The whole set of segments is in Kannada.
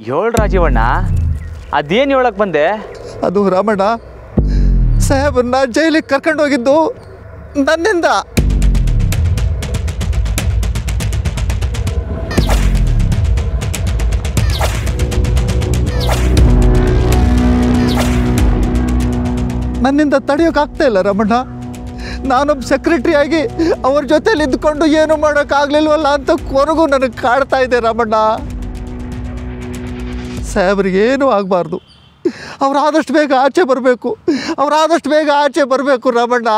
ಹೇಳು ರಾಜೀವಣ್ಣ, ಅದೇನು ಹೇಳಕ್ಕೆ ಬಂದೆ? ಅದು ರಾಮಣ್ಣ ಸಾಹೇಬ್ರನ್ನ ಜೈಲಿಗೆ ಕರ್ಕೊಂಡು ಹೋಗಿದ್ದು ನನ್ನಿಂದ. ನನ್ನಿಂದ ತಡೆಯೋಕ್ಕಾಗ್ತಾ ಇಲ್ಲ ರಮಣ್ಣ. ನಾನೊಬ್ಬ ಸೆಕ್ರೆಟರಿ ಆಗಿ ಅವ್ರ ಜೊತೆಲಿ ಇದ್ಕೊಂಡು ಏನು ಮಾಡೋಕ್ಕಾಗಲಿಲ್ವಲ್ಲ ಅಂತ ಕೊನೆಗೂ ನನಗೆ ಕಾಡ್ತಾ ಇದೆ ರಮಣ್ಣ. ಸಾಹೇಬ್ರಿಗೇನೂ ಆಗಬಾರ್ದು. ಅವರಾದಷ್ಟು ಬೇಗ ಆಚೆ ಬರಬೇಕು ರಮಣ್ಣ.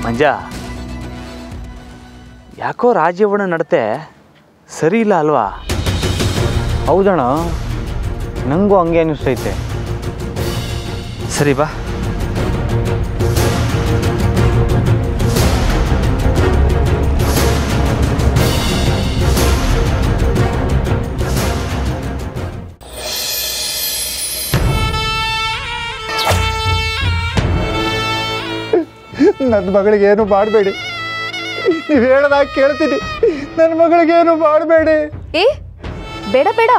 ಮಂಜ, ಯಾಕೋ ರಾಜೀವಣ್ಣ ನಡತೆ ಸರಿ ಇಲ್ಲ ಅಲ್ವಾ? ಹೌದಣ್ಣ, ನನಗೂ ಹಂಗೆ ಅನ್ನಿಸ್ತೈತೆ. ಸರಿ ಬಾ. ನನ್ನ ಮಗಳಿಗೇನು ಮಾಡಬೇಡಿ. ನೀವು ಹೇಳ್ದಾಗ ಕೇಳ್ತೀನಿ. ನನ್ನ ಮಗಳಿಗೇನು ಮಾಡಬೇಡಿ. ಬೇಡ ಬೇಡ.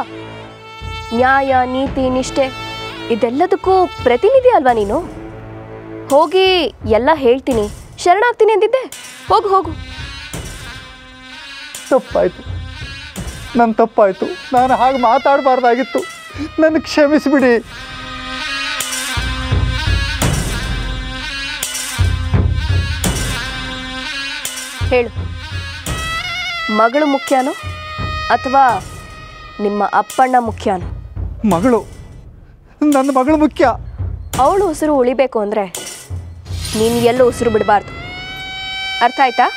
ನ್ಯಾಯ, ನೀತಿ, ನಿಷ್ಠೆ ಇದೆಲ್ಲದಕ್ಕೂ ಪ್ರತಿನಿಧಿ ಅಲ್ವಾ ನೀನು? ಹೋಗಿ ಎಲ್ಲ ಹೇಳ್ತೀನಿ, ಶರಣಾಗ್ತೀನಿ ಅಂದಿದ್ದೆ. ಹೋಗು ಹೋಗು. ತಪ್ಪಾಯಿತು, ನನ್ನ ತಪ್ಪಾಯಿತು. ನಾನು ಹಾಗೆ ಮಾತಾಡಬಾರ್ದಾಗಿತ್ತು. ನನ್ನ ಕ್ಷಮಿಸಿಬಿಡಿ. ಹೇಳು, ಮಗಳು ಮುಖ್ಯನೋ ಅಥವಾ ನಿಮ್ಮ ಅಪ್ಪಣ್ಣ ಮುಖ್ಯನೋ? ಮಗಳು, ನನ್ನ ಮಗಳು ಮುಖ್ಯ. ಅವಳು ಉಸಿರು ಉಳಿಬೇಕು ಅಂದರೆ ನೀನು ಎಲ್ಲೂ ಉಸಿರು ಬಿಡಬಾರ್ದು. ಅರ್ಥ ಆಯ್ತಾ?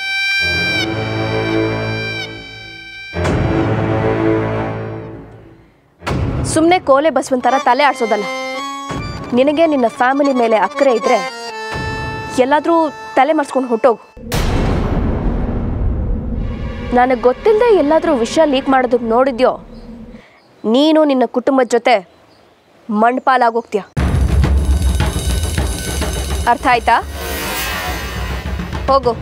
ಸುಮ್ಮನೆ ಕೋಲೆ ಬಸವಂತರ ತಲೆ ಆಡ್ಸೋದಲ್ಲ. ನಿನಗೆ ನಿನ್ನ ಫ್ಯಾಮಿಲಿ ಮೇಲೆ ಅಕ್ಕರೆ ಇದ್ರೆ ಎಲ್ಲಾದರೂ ತಲೆ ಮರೆಸ್ಕೊಂಡು ಹೊಟ್ಟೋಗು. ನನಗೆ ಗೊತ್ತಿಲ್ಲದೆ ಎಲ್ಲಾದರೂ ವಿಷಯ ಲೀಕ್ ಮಾಡೋದಕ್ಕೆ ನೋಡಿದ್ಯೋ, ನೀನು ನಿನ್ನ ಕುಟುಂಬದ ಜೊತೆ ಮಂಡ್ಪಾಲಾಗೋಗ್ತೀಯ. ಅರ್ಥ ಆಯ್ತಾ? ಹೋಗು.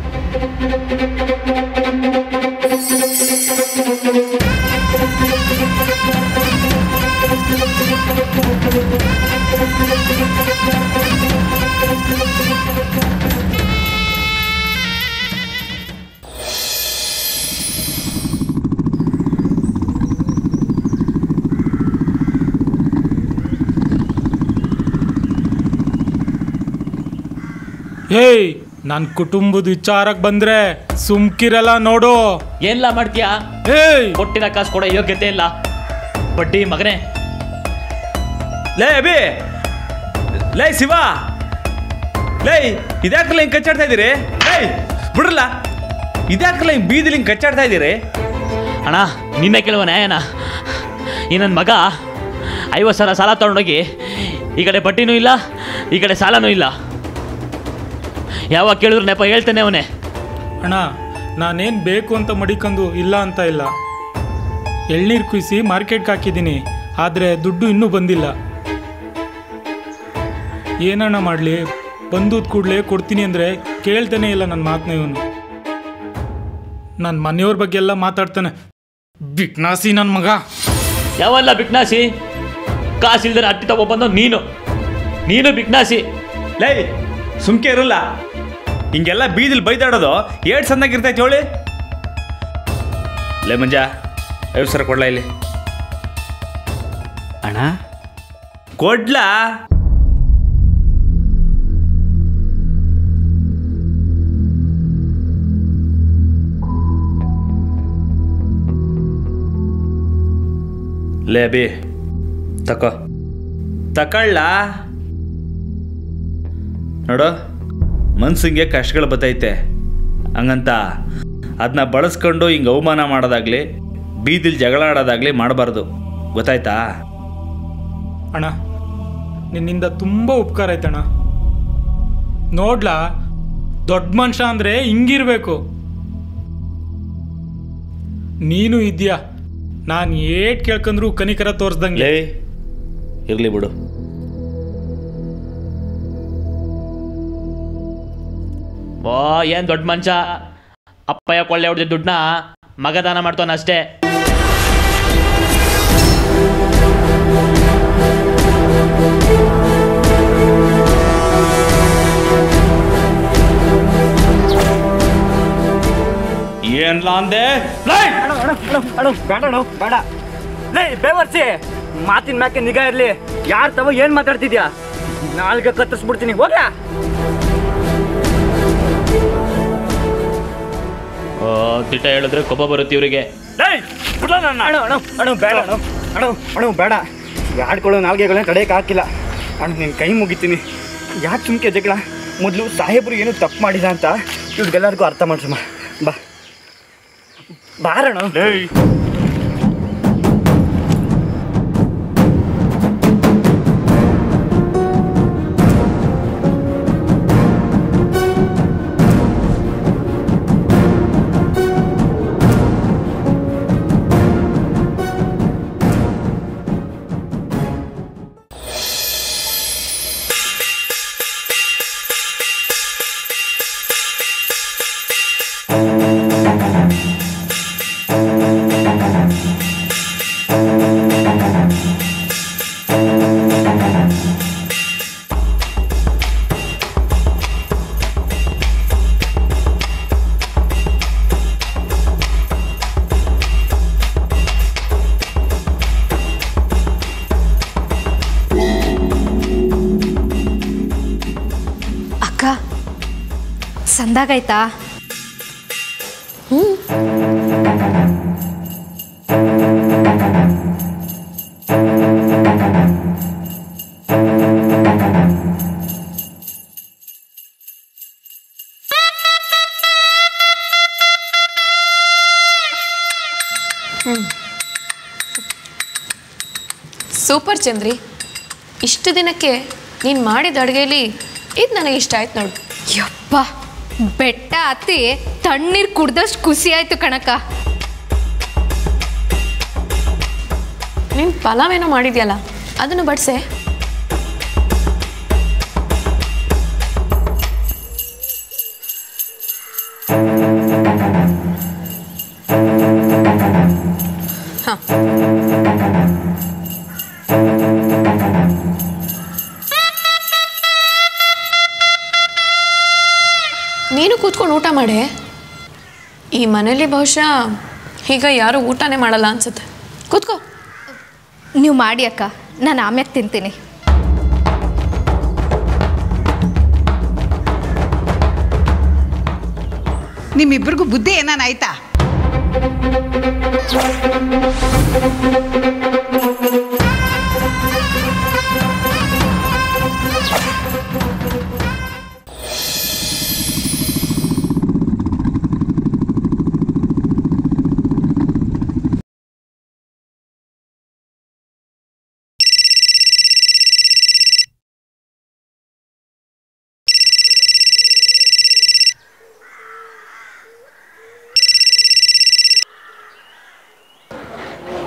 ಏಯ್, ನನ್ನ ಕುಟುಂಬದ ವಿಚಾರಕ್ಕೆ ಬಂದ್ರೆ ಸುಮ್ಕಿರಲ್ಲ ನೋಡು. ಏನ್ಲ ಮಾಡ್ತೀಯಾ? ಏಯ್, ಕೊಟ್ಟಿನ ಕಾಸು ಕೊಡೋ ಯೋಗ್ಯತೆ ಇಲ್ಲ ಬಡ್ಡಿ ಮಗನೇ. ಲೇ ಅಭಿ, ಲೇ ಶಿವ, ಲೇ ಇದ್ಯಾಕಲ್ಲ ಹಿಂಗೆ ಕಚ್ಚಾಡ್ತಾ ಇದ್ದೀರಿ? ಲೇ ಬಿಡ್ರಲ್ಲ, ಇದ್ಯಾಕಲ್ಲ ಹಿಂಗೆ ಬೀದಿಲಿ ಹಿಂಗೆ ಕಚ್ಚಾಡ್ತಾ ಇದ್ದೀರಿ? ಅಣ್ಣ, ನಿನ್ನೆ ಕೇಳುವ ನ್ಯಾಯನ? ಈ ನನ್ನ ಮಗ 50,000 ಸಾಲ ತೊಗೊಂಡೋಗಿ ಈ ಕಡೆ ಬಡ್ಡಿನೂ ಇಲ್ಲ, ಈ ಕಡೆ ಸಾಲನೂ ಇಲ್ಲ. ಯಾವಾಗ ಕೇಳಿದ್ರು ನೆಪ ಹೇಳ್ತಾನೆ ಅವನೇ. ಅಣ್ಣ, ನಾನೇನು ಬೇಕು ಅಂತ ಮಡಿಕೊಂಡು ಇಲ್ಲ ಅಂತ ಇಲ್ಲ. ಎಳ್ನೀರು ಕುಯ್ಸಿ ಮಾರ್ಕೆಟ್ಗೆ ಹಾಕಿದ್ದೀನಿ, ಆದರೆ ದುಡ್ಡು ಇನ್ನೂ ಬಂದಿಲ್ಲ. ಏನಣ್ಣ ಮಾಡಲಿ? ಬಂದೂದ ಕೂಡಲೇ ಕೊಡ್ತೀನಿ ಅಂದರೆ ಕೇಳ್ತಾನೆ ಇಲ್ಲ ನನ್ನ ಮಾತನ್ನ ಇವನು. ನನ್ನ ಮನೆಯವ್ರ ಬಗ್ಗೆ ಎಲ್ಲ ಮಾತಾಡ್ತಾನೆ. ಬಿಕ್ನಾಸಿ ನನ್ನ ಮಗ. ಯಾವಲ್ಲ ಬಿಕ್ನಾಸಿ? ಕಾಸಿಲ್ದರೆ ಅಟ್ಟಿ ತಗೊಬಂದು ನೀನು ಬಿಕ್ನಾಸಿ. ಲೇ ಸುಮ್ಕೆ ಇರಲ್ಲ, ಹಿಂಗೆಲ್ಲ ಬೀದಿಲಿ ಬೈದಾಡೋದು ಏಟ್ ಸಣ್ಣಾಗಿರ್ತೈತೆ ಹೇಳಿ. ಲೇ ಮಂಜ, 50,000 ಕೊಡ್ಲಾ ಇಲ್ಲಿ? ಅಣ್ಣ ಕೊಡ್ಲಾ? ಲೇ ಅಭಿ, ತಕೊಳ್ಳ ನೋಡು. ಮನ್ಸಿಗೆ ಕಷ್ಟಗಳು ಬತ್ತೈತೆ, ಹಂಗಂತ ಅದನ್ನ ಬಳಸ್ಕೊಂಡು ಹಿಂಗೆ ಅವಮಾನ ಮಾಡೋದಾಗಲಿ, ಬೀದಿಲಿ ಜಗಳ ಆಡೋದಾಗಲಿ ಮಾಡಬಾರ್ದು, ಗೊತ್ತಾಯ್ತಾ? ಅಣ್ಣ, ನಿನ್ನಿಂದ ತುಂಬ ಉಪಕಾರ ಆಯ್ತಣ್ಣ. ನೋಡ್ಲಾ, ದೊಡ್ಡ ಮನುಷ್ಯ ಅಂದರೆ ಹಿಂಗಿರ್ಬೇಕು. ನೀನು ಇದೆಯಾ. ನಾನು ಏಟ್ ಕೇಳ್ಕೊಂಡ್ರು ಕನಿಕರ ತೋರಿಸ್ದಂಗೆ. ಲೇ ಇರಲಿ ಬಿಡು. ಓ ಏನು ದೊಡ್ಡ ಮಂಚ. ಅಪ್ಪಯ್ಯ ಕೊಳ್ಳೆ ಹೊಡೆದ ದುಡ್ಡನ್ನ ಮಗ ದಾನ ಮಾಡ್ತಾನೆ ಅಷ್ಟೇ. ಏನ್ಲ ಅಂದೆ? ಬೇಡ ಲೇ ಬೇವರ್ಸಿ, ಮಾತಿನ ಮ್ಯಾಕೆ ನಿಗಾ ಇರ್ಲಿ. ಯಾರು ತವ ಏನ್ ಮಾತಾಡ್ತಿದ್ಯಾ? ನಾಲ್ಗೆ ಕತ್ತರಿಸ್ಬಿಡ್ತೀನಿ, ಹೋಗ. ತಿಟ್ಟ ಹೇಳಿದ್ರೆ ಕೊಬ್ಬ ಬರುತ್ತೆ ಇವರಿಗೆ. ಬೇಡ ಆಡ್ಕೊಳ್ಳೋ ನಾಲ್ಗೆಗಳನ್ನ ತಡೆಯಕ್ಕೆ ಹಾಕಿಲ್ಲ ಅಣ್ಣ. ನಿನ್ನ ಕೈ ಮುಗಿತೀನಿ. ಯಾಕೆ ಸುಮ್ಕೆ ಜಗಳ? ಮೊದಲು ಸಾಹೇಬರು ಏನು ತಪ್ಪು ಮಾಡಿದ ಅಂತ ಇವ್ರಿಗೆಲ್ಲರಿಗೂ ಅರ್ಥ ಮಾಡ್ಸಮ್ಮ. ಬಾ ಬಾರಣ. ಸಂದಾಗಾಯ್ತಾ? ಸೂಪರ್ ಚಂದ್ರಿ, ಇಷ್ಟು ದಿನಕ್ಕೆ ನೀನು ಮಾಡಿದ ಅಡುಗೆಯಲ್ಲಿ ಇದು ನನಗೆ ಇಷ್ಟ ಆಯ್ತು ನೋಡು. ಯಪ್ಪ, ಬೆಟ್ಟ ಹತ್ತಿ ತಣ್ಣೀರು ಕುಡ್ದಷ್ಟು ಖುಷಿ ಆಯ್ತು ಕಣಕ್ಕ. ನೀನು ಪಲಾವ್ ಏನೋ ಮಾಡಿದ್ಯಲ್ಲ, ಅದನ್ನು ಬಡಿಸೆ. ಹಾಂ, ನೀನು ಕೂತ್ಕೊಂಡು ಊಟ ಮಾಡೆ. ಈ ಮನೇಲಿ ಬಹುಶಃ ಈಗ ಯಾರೂ ಊಟನೇ ಮಾಡಲ್ಲ ಅನ್ಸುತ್ತೆ. ಕೂತ್ಕೋ. ನೀವು ಮಾಡಿ ಅಕ್ಕ, ನಾನು ಆಮ್ಯಾಗ ತಿಂತೀನಿ. ನಿಮ್ಮಿಬ್ಬರಿಗೂ ಬುದ್ಧಿ ಏನಾಯ್ತಾ?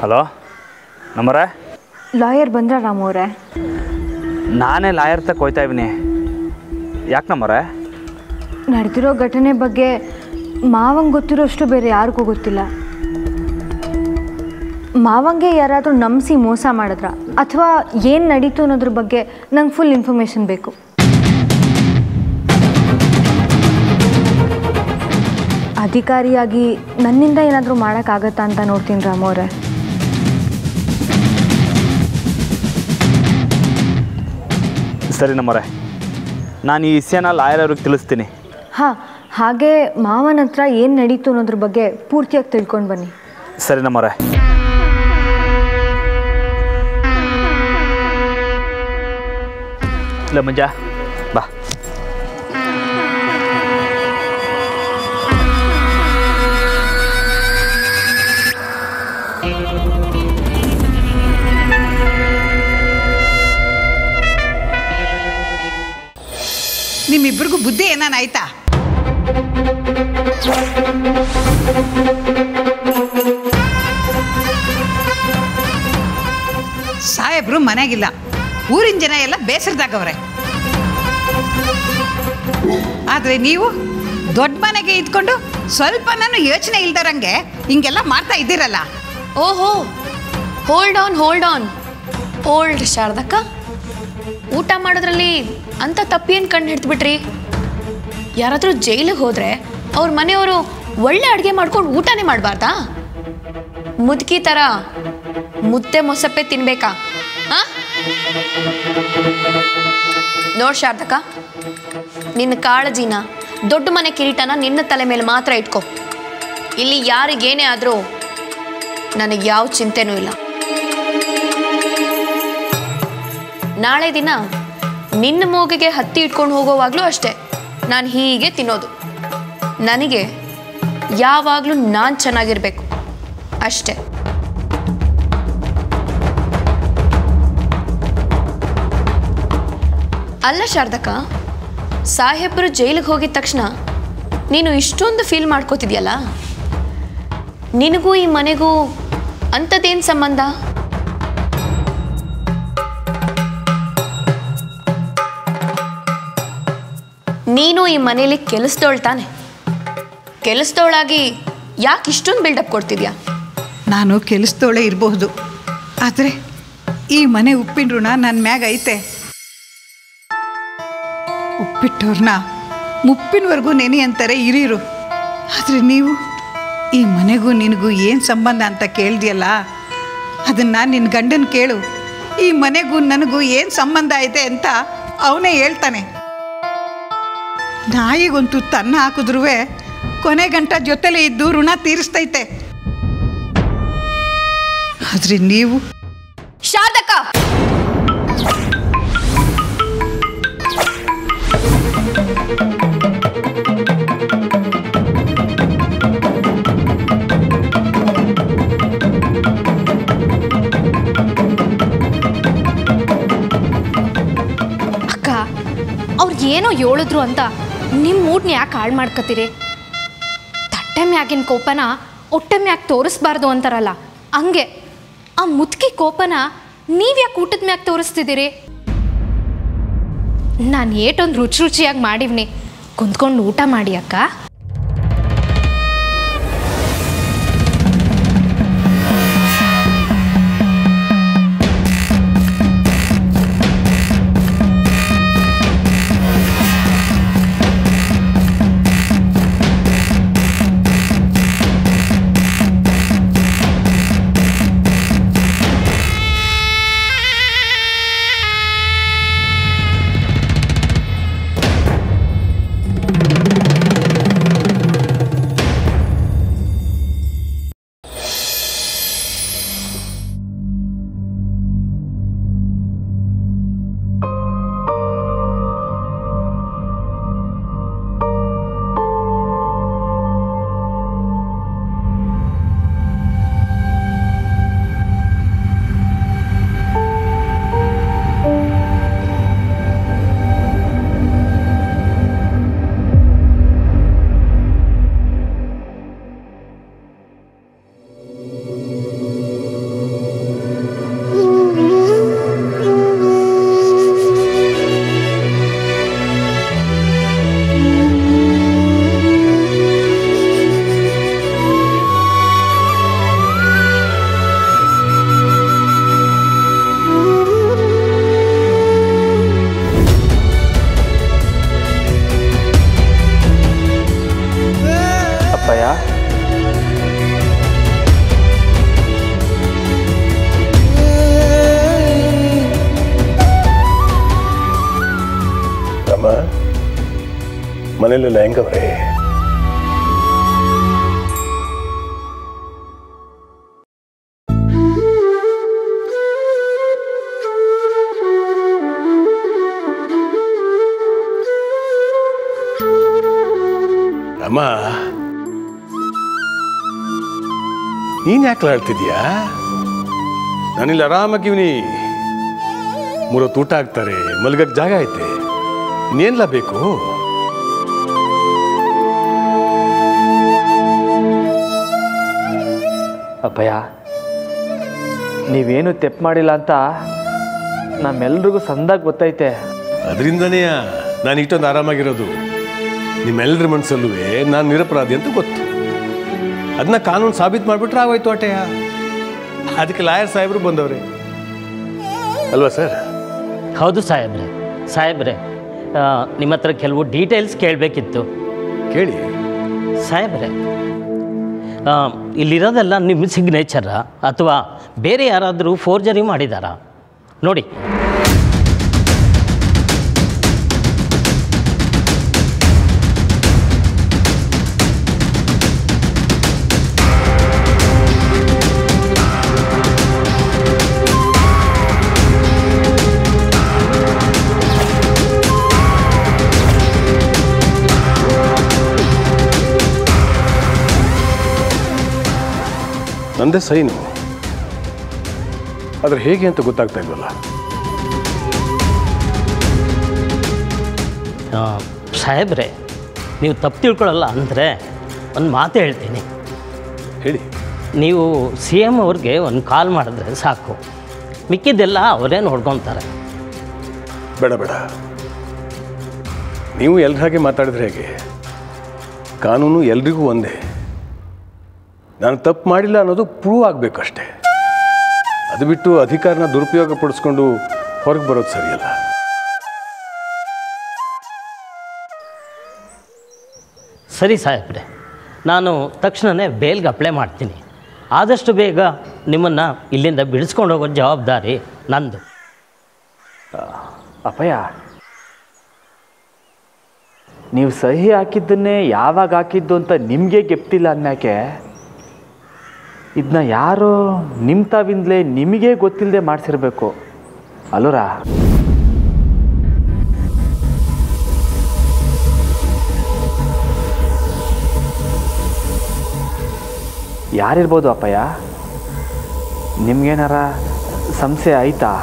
ಹಲೋ ನಮ್ಮರೇ, ಲಾಯರ್ ಬಂದ್ರ ರಾಮು ಅವರೇ? ನಾನೇ ಲಾಯರ್ ತಕ್ಕ ಹೋಯ್ತಾ ಇದ್ದೀನಿ. ಯಾಕೆ ನಮ್ಮರೇ? ನಡೆದಿರೋ ಘಟನೆ ಬಗ್ಗೆ ಮಾವಂಗೆ ಗೊತ್ತಿರೋಷ್ಟು ಬೇರೆ ಯಾರಿಗೂ ಗೊತ್ತಿಲ್ಲ. ಮಾವಂಗೆ ಯಾರಾದರೂ ನಂಬಿಸಿ ಮೋಸ ಮಾಡಿದ್ರ ಅಥವಾ ಏನು ನಡೀತು ಅನ್ನೋದ್ರ ಬಗ್ಗೆ ನಂಗೆ ಫುಲ್ ಇನ್ಫಾರ್ಮೇಷನ್ ಬೇಕು. ಅಧಿಕಾರಿಯಾಗಿ ನನ್ನಿಂದ ಏನಾದರೂ ಮಾಡೋಕ್ಕಾಗತ್ತಾ ಅಂತ ನೋಡ್ತೀನಿ ರಾಮು ಅವರೇ. ಸರಿ ನಮ್ಮರೇ, ನಾನು ಈ ವಿಷಯನ ಲಾಯರ್ ಅವ್ರಿಗೆ ತಿಳಿಸ್ತೀನಿ. ಹಾಂ, ಹಾಗೆ ಮಾವನ ಹತ್ರ ಏನು ನಡೀತು ಅನ್ನೋದ್ರ ಬಗ್ಗೆ ಪೂರ್ತಿಯಾಗಿ ತಿಳ್ಕೊಂಡು ಬನ್ನಿ. ಸರಿ ನಮ್ಮರೇ. ಇಲ್ಲ ಮಂಜ, ಬಾ. ನಿಮ್ಮಿಬ್ಬರಿಗೂ ಬುದ್ಧಿ ಏನಾಯ್ತಾ? ಇಬ್ರು ಮನೆಗಿಲ್ಲ. ಊರಿನ ಜನ ಎಲ್ಲ ಬೇಸರದಾಗವ್ರೆ. ಆದರೆ ನೀವು ದೊಡ್ಡ ಮನೆಗೆ ಇದ್ಕೊಂಡು ಸ್ವಲ್ಪ ನಾನು ಯೋಚನೆ ಇಲ್ದರಂಗೆ ಹಿಂಗೆಲ್ಲ ಮಾಡ್ತಾ ಇದ್ದೀರಲ್ಲ. ಓಹೋ, ಹೋಲ್ಡ್ ಆನ್ ಓಲ್ಡ್ ಶಾರದಕ್ಕ, ಊಟ ಮಾಡೋದ್ರಲ್ಲಿ ಅಂತ ತಪ್ಪೇನು ಕಂಡು ಹಿಡ್ದ್ಬಿಟ್ರಿ? ಯಾರಾದರೂ ಜೈಲಿಗೆ ಹೋದರೆ ಅವ್ರ ಮನೆಯವರು ಒಳ್ಳೆ ಅಡುಗೆ ಮಾಡ್ಕೊಂಡು ಊಟನೇ ಮಾಡಬಾರ್ದಾ? ಮುದುಕಿ ಥರ ಮುದ್ದೆ ಮೊಸಪ್ಪೆ ತಿನ್ಬೇಕಾ? ಹಾಂ, ನೋಡ್ ಶಾರದಕ್ಕ, ನಿನ್ನ ಕಾಳಜಿನ, ದೊಡ್ಡ ಮನೆ ಕಿರೀಟನ ನಿನ್ನ ತಲೆ ಮೇಲೆ ಮಾತ್ರ ಇಟ್ಕೊ. ಇಲ್ಲಿ ಯಾರಿಗೇನೇ ಆದರೂ ನನಗೆ ಯಾವ ಚಿಂತೆನೂ ಇಲ್ಲ. ನಾಳೆ ದಿನ ನಿನ್ನ ಮೂಗಿಗೆ ಹತ್ತಿ ಇಟ್ಕೊಂಡು ಹೋಗೋವಾಗಲೂ ಅಷ್ಟೇ ನಾನು ಹೀಗೆ ತಿನ್ನೋದು. ನನಗೆ ಯಾವಾಗಲೂ ನಾನು ಚೆನ್ನಾಗಿರಬೇಕು ಅಷ್ಟೇ. ಅಲ್ಲ ಶಾರದಕ್ಕ, ಸಾಹೇಬರು ಜೈಲಿಗೆ ಹೋಗಿದ ತಕ್ಷಣ ನೀನು ಇಷ್ಟೊಂದು ಫೀಲ್ ಮಾಡ್ಕೋತಿದ್ಯಲ್ಲ, ನಿನಗೂ ಈ ಮನೆಗೂ ಅಂಥದ್ದೇನು ಸಂಬಂಧ? ನೀನು ಈ ಮನೇಲಿ ಕೆಲಸದೋಳ್ತಾನೆ. ಕೆಲಸದೋಳಾಗಿ ಯಾಕೆ ಇಷ್ಟೊಂದು ಬಿಲ್ಡಪ್ ಕೊಡ್ತಿದ್ಯಾ? ನಾನು ಕೆಲಸದೋಳೆ ಇರಬಹುದು, ಆದರೆ ಈ ಮನೆ ಉಪ್ಪಿನ ಋಣ ನನ್ನ ಮ್ಯಾಗ ಐತೆ. ಉಪ್ಪಿಟ್ಟವ್ರನ್ನ ಮುಪ್ಪಿನವರೆಗೂ ನೆನೆ ಅಂತಾರೆ ಹಿರಿಯರು. ಆದರೆ ನೀವು ಈ ಮನೆಗೂ ನಿನಗೂ ಏನು ಸಂಬಂಧ ಅಂತ ಕೇಳಿದೆಯಲ್ಲ, ಅದನ್ನು ನಿನ್ನ ಗಂಡನ ಕೇಳು. ಈ ಮನೆಗೂ ನನಗೂ ಏನು ಸಂಬಂಧ ಐತೆ ಅಂತ ಅವನೇ ಹೇಳ್ತಾನೆ. ನಾಯಿಗಂತೂ ತನ್ನ ಹಾಕಿದ್ರೂ ಕೊನೆ ಗಂಟ ಜೊತೆಲೇ ಇದ್ದು ಋಣ ತೀರಿಸ್ತೈತೆ. ಆದರೆ ನೀವು ಶಾರದಕ್ಕ, ಅಕ್ಕ, ಅವ್ರು ಏನೋ ಹೇಳಿದ್ರು ಅಂತ ನಿಮ್ಮ ಮೂಡ್ನ ಯಾಕೆ ಹಾಳು ಮಾಡ್ಕೊತೀರಿ? ತಟ್ಟೆ ಮ್ಯಾಗಿನ ಕೋಪನ ಹೊಟ್ಟೆ ಮ್ಯಾಗ ತೋರಿಸ್ಬಾರ್ದು ಅಂತಾರಲ್ಲ, ಹಂಗೆ ಆ ಮುದುಕಿ ಕೋಪನ ನೀವ್ಯಾಕೆ ಊಟದ ಮ್ಯಾಗ ತೋರಿಸ್ತಿದ್ದೀರಿ? ನಾನು ಏಟೊಂದು ರುಚಿಯಾಗಿ ಮಾಡಿವ್ನಿ, ಕುಂತ್ಕೊಂಡು ಊಟ ಮಾಡಿ ಅಕ್ಕ. ಮನೇಲೆಲ್ಲ ಹೆಂಗವ್ರೆ? ಅಮ್ಮ, ನೀನ್ ಯಾಕೆ ಆಡ್ತಿದ್ಯಾ? ನಾನಿಲ್ಲಿ ಆರಾಮಾಗಿವ್ನಿ. ಮೂರೊತ್ತು ಊಟ ಹಾಕ್ತಾರೆ, ಮಲ್ಗಕ್ಕೆ ಜಾಗ ಐತೆ. ಇನ್ನೇನ್ಲ ಬೇಕು? ಅಪ್ಪಯ್ಯ, ನೀವೇನು ತೆಪ್ಪು ಮಾಡಿಲ್ಲ ಅಂತ ನಮ್ಮೆಲ್ರಿಗೂ ಸಂದಾಗಿ ಗೊತ್ತೈತೆ. ಅದರಿಂದನೇ ನಾನು ಇಷ್ಟೊಂದು ಆರಾಮಾಗಿರೋದು. ನಿಮ್ಮೆಲ್ಲರ ಮನಸ್ಸಲ್ಲೂ ನಾನು ನಿರಪರಾಧಿ ಅಂತ ಗೊತ್ತು. ಅದನ್ನ ಕಾನೂನು ಸಾಬೀತು ಮಾಡಿಬಿಟ್ರೆ ಆಗೋಯ್ತು ಆಟೆಯ. ಅದಕ್ಕೆ ಲಾಯರ್ ಸಾಹೇಬರು ಬಂದವ್ರೆ ಅಲ್ವಾ ಸರ್? ಹೌದು ಸಾಹೇಬ್ರೆ ನಿಮ್ಮ ಹತ್ರ ಕೆಲವು ಡೀಟೇಲ್ಸ್ ಕೇಳಬೇಕಿತ್ತು. ಕೇಳಿ ಸಾಹೇಬ್ರೆ, ಇಲ್ಲಿರೋದೆಲ್ಲ ನಿಮ್ಮ ಸಿಗ್ನೇಚರಾ ಅಥವಾ ಬೇರೆ ಯಾರಾದರೂ ಫೋರ್ಜರಿ ಮಾಡಿದಾರಾ? ನೋಡಿ, ನಂದೇ ಸೈನು, ಆದರೆ ಹೇಗೆ ಅಂತ ಗೊತ್ತಾಗ್ತಾ ಇಲ್ವಲ್ಲ. ಸಾಹೇಬ್ರೆ, ನೀವು ತಪ್ಪು ತಿಳ್ಕೊಳ್ಳಲ್ಲ ಅಂದರೆ ಒಂದು ಮಾತು ಹೇಳ್ತೀನಿ. ಹೇಳಿ. ನೀವು CM ಅವ್ರಿಗೆ ಒಂದು ಕಾಲ್ ಮಾಡಿದ್ರೆ ಸಾಕು, ಮಿಕ್ಕಿದ್ದೆಲ್ಲ ಅವರೇ ನೋಡ್ಕೊತಾರೆ. ಬೇಡ, ನೀವು ಎಲ್ರ ಹಾಗೆ ಮಾತಾಡಿದ್ರೆ ಹೇಗೆ? ಕಾನೂನು ಎಲ್ರಿಗೂ ಒಂದೇ. ನಾನು ತಪ್ಪು ಮಾಡಿಲ್ಲ ಅನ್ನೋದು ಪ್ರೂವ್ ಆಗಬೇಕಷ್ಟೇ. ಅದು ಬಿಟ್ಟು ಅಧಿಕಾರನ ದುರುಪಯೋಗ ಪಡಿಸ್ಕೊಂಡು ಹೊರಗೆ ಬರೋದು ಸರಿಯಲ್ಲ. ಸರಿ ಸಾಹೇಬ್ರೆ, ನಾನು ತಕ್ಷಣವೇ ಬೇಲ್ಗೆ ಅಪ್ಲೈ ಮಾಡ್ತೀನಿ. ಆದಷ್ಟು ಬೇಗ ನಿಮ್ಮನ್ನು ಇಲ್ಲಿಂದ ಬಿಡಿಸ್ಕೊಂಡು ಹೋಗೋ ಜವಾಬ್ದಾರಿ ನಂದು. ಅಪ್ಪಯ್ಯ, ನೀವು ಸಹಿ ಹಾಕಿದ್ದನ್ನೇ ಯಾವಾಗ ಹಾಕಿದ್ದು ಅಂತ ನಿಮಗೆ ಗೆಪ್ತಿಲ್ಲ ಅನ್ನೋಕ್ಕೆ ಇದನ್ನ ಯಾರೋ ನಿಮ್ಮ ತಾವಿಂದಲೇ ನಿಮಗೇ ಗೊತ್ತಿಲ್ಲದೆ ಮಾಡಿಸಿರ್ಬೇಕು ಅಲ್ಲೂರಾ? ಯಾರಿರ್ಬೋದು ಅಪ್ಪಯ್ಯ? ನಿಮ್ಗೇನಾರ ಸಂಶಯ ಆಯ್ತಾ?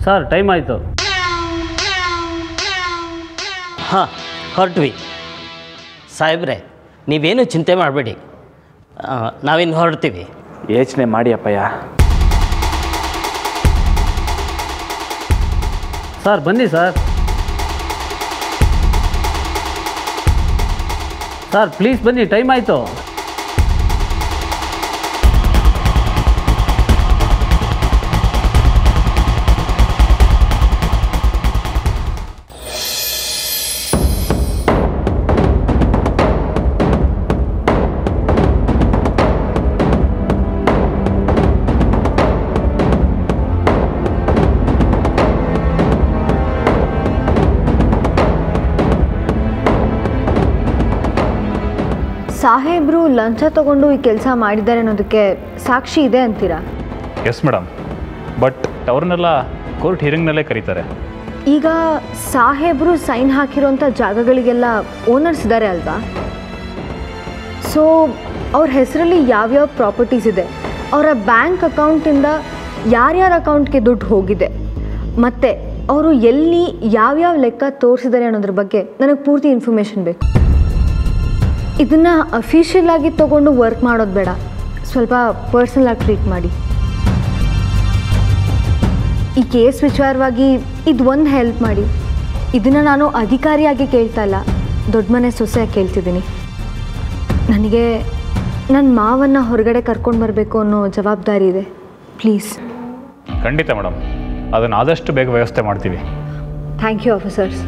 ಸರ್, ಟೈಮ್ ಆಯಿತು. ಹಾಂ, ಹೊರಟ್ವಿ. ಸಾಹೇಬ್ರೆ, ನೀವೇನು ಚಿಂತೆ ಮಾಡಬೇಡಿ, ನಾವಿನ್ನು ಹೊರಡ್ತೀವಿ. ಯೋಚನೆ ಮಾಡಿ ಅಪ್ಪಯ್ಯ. ಸರ್, ಬನ್ನಿ ಸರ್. ಸರ್, ಪ್ಲೀಸ್ ಬನ್ನಿ, ಟೈಮ್ ಆಯಿತು. ಸಾಹೇಬ್ರು ಲಂಚ ತಗೊಂಡು ಈ ಕೆಲಸ ಮಾಡಿದ್ದಾರೆ ಅನ್ನೋದಕ್ಕೆ ಸಾಕ್ಷಿ ಇದೆ ಅಂತೀರಾ? ಎಸ್ ಮೇಡಮ್, ಬಟ್ ಅವ್ರನ್ನೆಲ್ಲ ಕೋರ್ಟ್ ಹಿಯರಿಂಗ್ನಲ್ಲೇ ಕರೀತಾರೆ. ಈಗ ಸಾಹೇಬ್ರು ಸೈನ್ ಹಾಕಿರೋಂಥ ಜಾಗಗಳಿಗೆಲ್ಲ ಓನರ್ಸ್ ಇದ್ದಾರೆ ಅಲ್ವಾ? ಸೊ ಅವ್ರ ಹೆಸರಲ್ಲಿ ಯಾವ್ಯಾವ ಪ್ರಾಪರ್ಟೀಸ್ ಇದೆ, ಅವರ ಬ್ಯಾಂಕ್ ಅಕೌಂಟಿಂದ ಯಾರ್ಯಾರ ಅಕೌಂಟ್ಗೆ ದುಡ್ಡು ಹೋಗಿದೆ, ಮತ್ತು ಅವರು ಎಲ್ಲಿ ಯಾವ್ಯಾವ ಲೆಕ್ಕ ತೋರಿಸಿದ್ದಾರೆ ಅನ್ನೋದ್ರ ಬಗ್ಗೆ ನನಗೆ ಪೂರ್ತಿ ಇನ್ಫಾರ್ಮೇಷನ್ ಬೇಕು. ಇದನ್ನು ಅಫಿಷಿಯಲ್ ಆಗಿ ತೊಗೊಂಡು ವರ್ಕ್ ಮಾಡೋದು ಬೇಡ, ಸ್ವಲ್ಪ ಪರ್ಸನಲ್ ಆಗಿ ಟ್ರೀಟ್ ಮಾಡಿ. ಈ ಕೇಸ್ ವಿಚಾರವಾಗಿ ಇದು ಒಂದು ಹೆಲ್ಪ್ ಮಾಡಿ. ಇದನ್ನು ನಾನು ಅಧಿಕಾರಿಯಾಗಿ ಕೇಳ್ತಾ ಇಲ್ಲ, ದೊಡ್ಡ ಮನೆ ಸೊಸೆಯಾಗಿ ಕೇಳ್ತಿದ್ದೀನಿ. ನನಗೆ ನನ್ನ ಮಾವನ್ನು ಹೊರಗಡೆ ಕರ್ಕೊಂಡು ಬರಬೇಕು ಅನ್ನೋ ಜವಾಬ್ದಾರಿ ಇದೆ. ಪ್ಲೀಸ್. ಖಂಡಿತ ಮೇಡಮ್, ಅದನ್ನು ಆದಷ್ಟು ಬೇಗ ವ್ಯವಸ್ಥೆ ಮಾಡ್ತೀವಿ. Thank you officers.